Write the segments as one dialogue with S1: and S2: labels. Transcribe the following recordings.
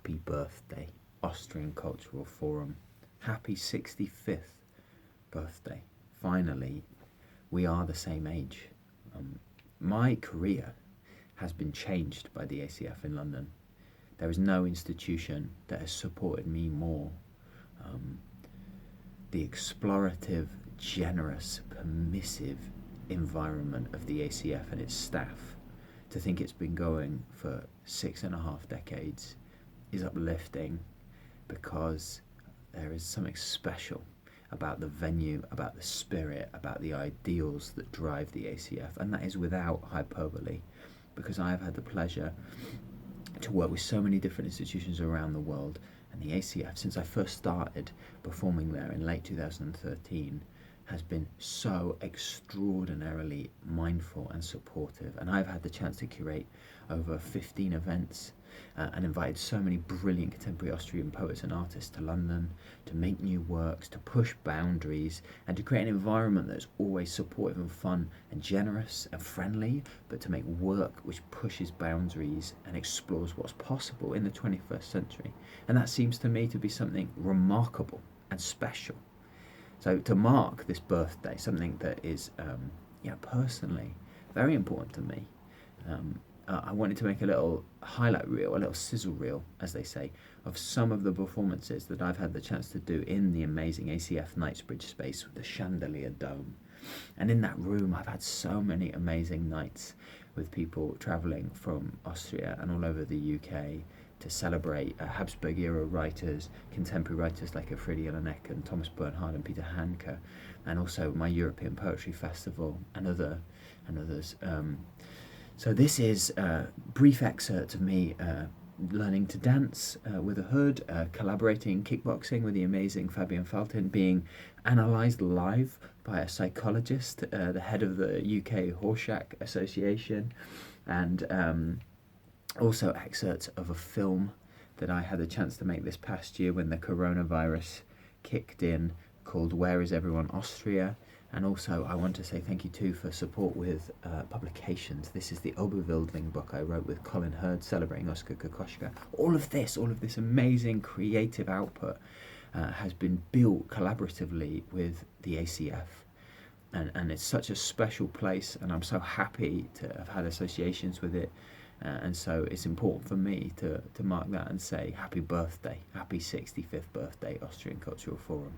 S1: happy birthday, Austrian Cultural Forum. Happy 65th birthday. Finally, we are the same age. My career has been changed by the ACF in London. There is no institution that has supported me more. The explorative, generous, permissive environment of the ACF and its staff, to think it's been going for 6.5 decades, is uplifting, because there is something special about the venue, about the spirit, about the ideals that drive the ACF, and that is without hyperbole, because I have had the pleasure to work with so many different institutions around the world, and the ACF, since I first started performing there in late 2013, has been so extraordinarily mindful and supportive. And I've had the chance to curate over 15 events and invited so many brilliant contemporary Austrian poets and artists to London to make new works, to push boundaries, and to create an environment that's always supportive and fun and generous and friendly, but to make work which pushes boundaries and explores what's possible in the 21st century. And that seems to me to be something remarkable and special. So to mark this birthday, something that is personally very important to me, I wanted to make a little highlight reel, a little sizzle reel, as they say, of some of the performances that I've had the chance to do in the amazing ACF Knightsbridge space with the chandelier dome. And in that room, I've had so many amazing nights with people travelling from Austria and all over the UK to celebrate Habsburg era writers, contemporary writers like Elfriede Jelinek and Thomas Bernhard and Peter Handke, and also my European Poetry Festival and others. So this is a brief excerpt of me learning to dance with a hood, collaborating kickboxing with the amazing Fabian Faltin, being analysed live by a psychologist, the head of the UK Horseshack Association, and also excerpts of a film that I had the chance to make this past year when the coronavirus kicked in, called Where Is Everyone Austria? And also I want to say thank you too for support with publications. This is the Oberwildling book I wrote with Colin Hurd, celebrating Oskar Kokoschka. All of this amazing creative output has been built collaboratively with the ACF. And it's such a special place, and I'm so happy to have had associations with it. And so it's important for me to mark that and say happy birthday, happy 65th birthday, Austrian Cultural Forum.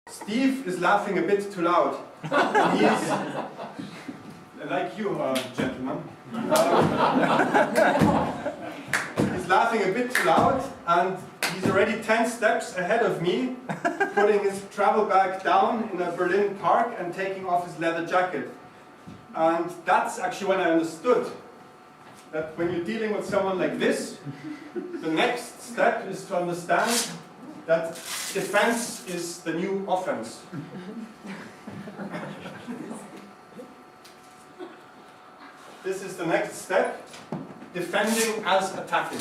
S2: Steve is laughing a bit too loud. He's like you, gentlemen. He's laughing a bit too loud, and he's already 10 steps ahead of me, putting his travel bag down in a Berlin park and taking off his leather jacket. And that's actually when I understood that when you're dealing with someone like this, the next step is to understand that defense is the new offense. This is the next step, defending as attacking.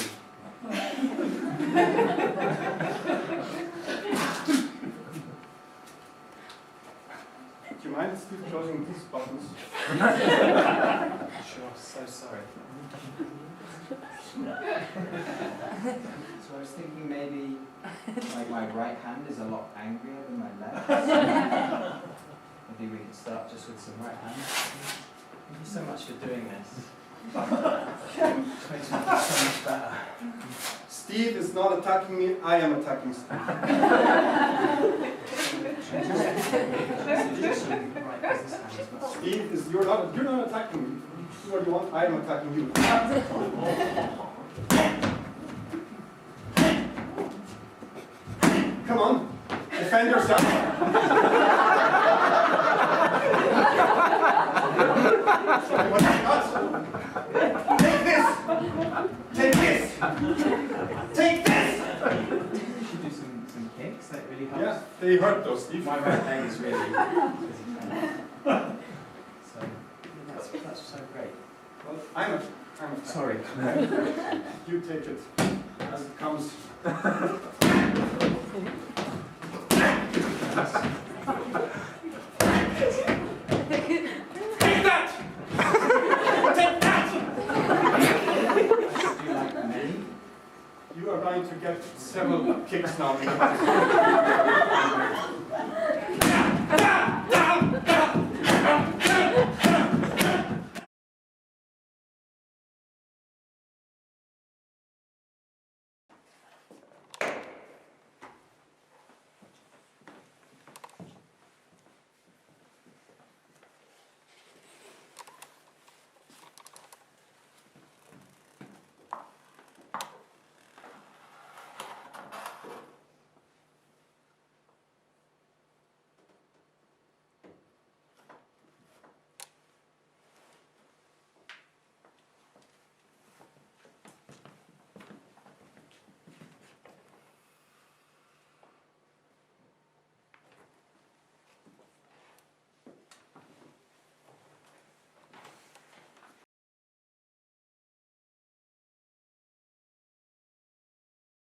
S2: Do you mind, Steve, closing these buttons?
S3: Sure, so sorry. So I was thinking maybe like my right hand is a lot angrier than my left. Maybe we could start just with some right hand. Thank you so much for doing this. It makes me feel so much better.
S2: Steve is not attacking me, I am attacking Steve. Steve is you're not attacking me. Do what you want, I am attacking you. Come on, defend yourself. Take this! Take this! Take this!
S3: You should do some kicks, that really helps.
S2: Yeah, they hurt though, Steve.
S3: My right leg is really so that's so great.
S2: Well, I'm
S3: Sorry.
S2: You take it as it comes. Take that! Take that!
S3: Do you like many?
S2: You are going to get several kicks now.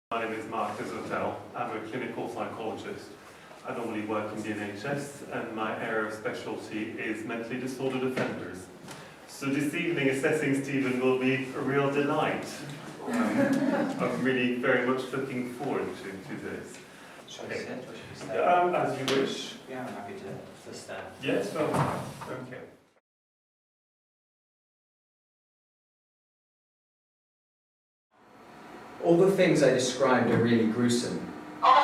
S4: My name is Mark Hotel. I'm a clinical psychologist. I normally work in the NHS and my area of specialty is mentally disordered offenders. So this evening assessing Stephen will be a real delight. I'm really very much looking forward to this.
S3: Should I sit or should we stay?
S4: As you wish.
S3: Yeah, I'm happy to stand.
S4: Yes, well, okay.
S3: All the things I described are really gruesome. But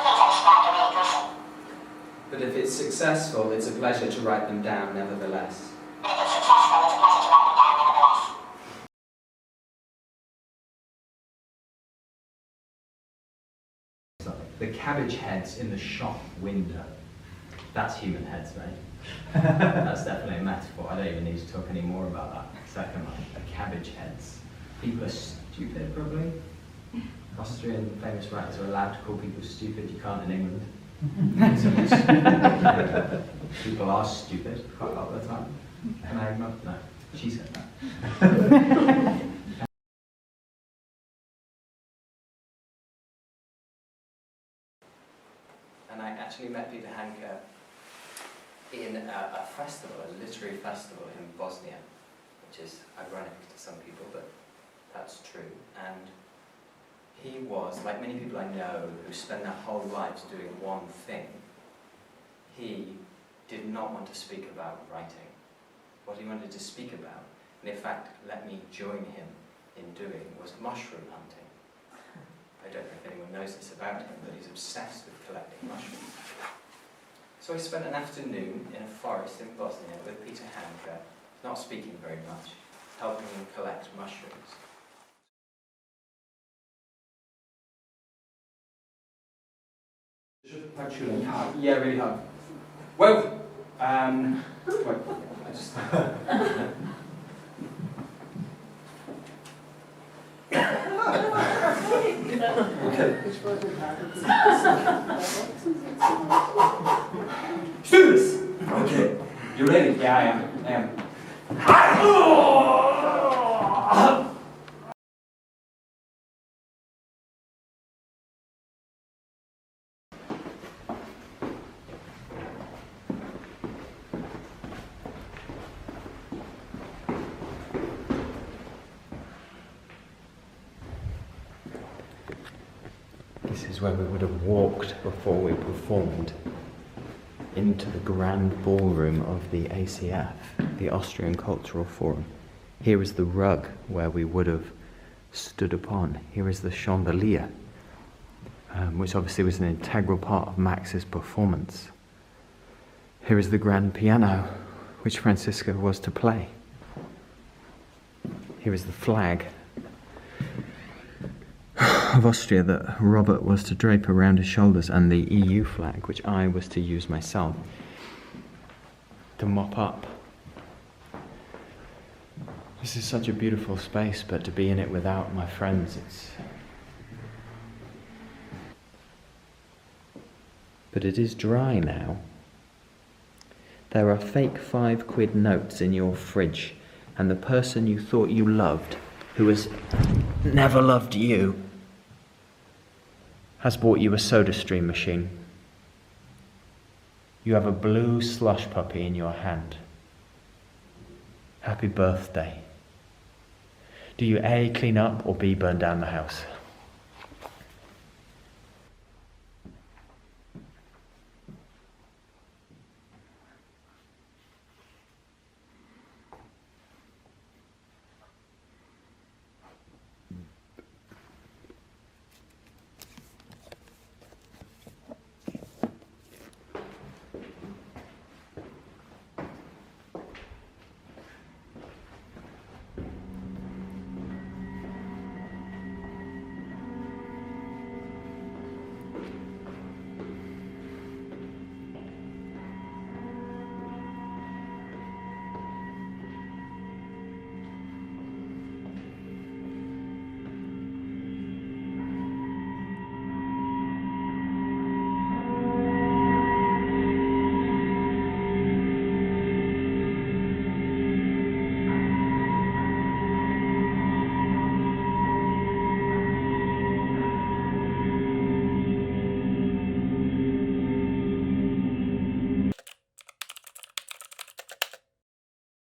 S3: if it's successful, it's a pleasure to write them down nevertheless.
S5: The cabbage heads in the shop window. That's human heads, right? That's definitely a metaphor. I don't even need to talk any more about that. Second one, the cabbage heads. People are stupid, probably. Austrian famous writers are allowed to call people stupid. You can't in England. People are stupid quite a lot of the time. Can I ignore? No, she said that.
S3: And I actually met Peter Handke in a festival, a literary festival in Bosnia, which is ironic to some people, but that's true. And he was, like many people I know who spend their whole lives doing one thing, he did not want to speak about writing. What he wanted to speak about, and in fact let me join him in doing, was mushroom hunting. I don't know if anyone knows this about him, but he's obsessed with collecting mushrooms. So I spent an afternoon in a forest in Bosnia with Peter Handke, not speaking very much, helping him collect mushrooms. Yeah, really hard. Well, wait, I
S6: Students! Okay, you ready?
S5: Yeah, I am.
S1: This is where we would have walked before we performed into the grand ballroom of the ACF, the Austrian Cultural Forum. Here is the rug where we would have stood upon. Here is the chandelier, which obviously was an integral part of Max's performance. Here is the grand piano, which Francisca was to play. Here is the flag of Austria that Robert was to drape around his shoulders, and the EU flag, which I was to use myself to mop up. This is such a beautiful space, but to be in it without my friends, But it is dry now. There are fake 5 quid notes in your fridge, and the person you thought you loved, who has never loved you, has bought you a SodaStream machine. You have a blue slush puppy in your hand. Happy birthday. Do you A, clean up, or B, burn down the house?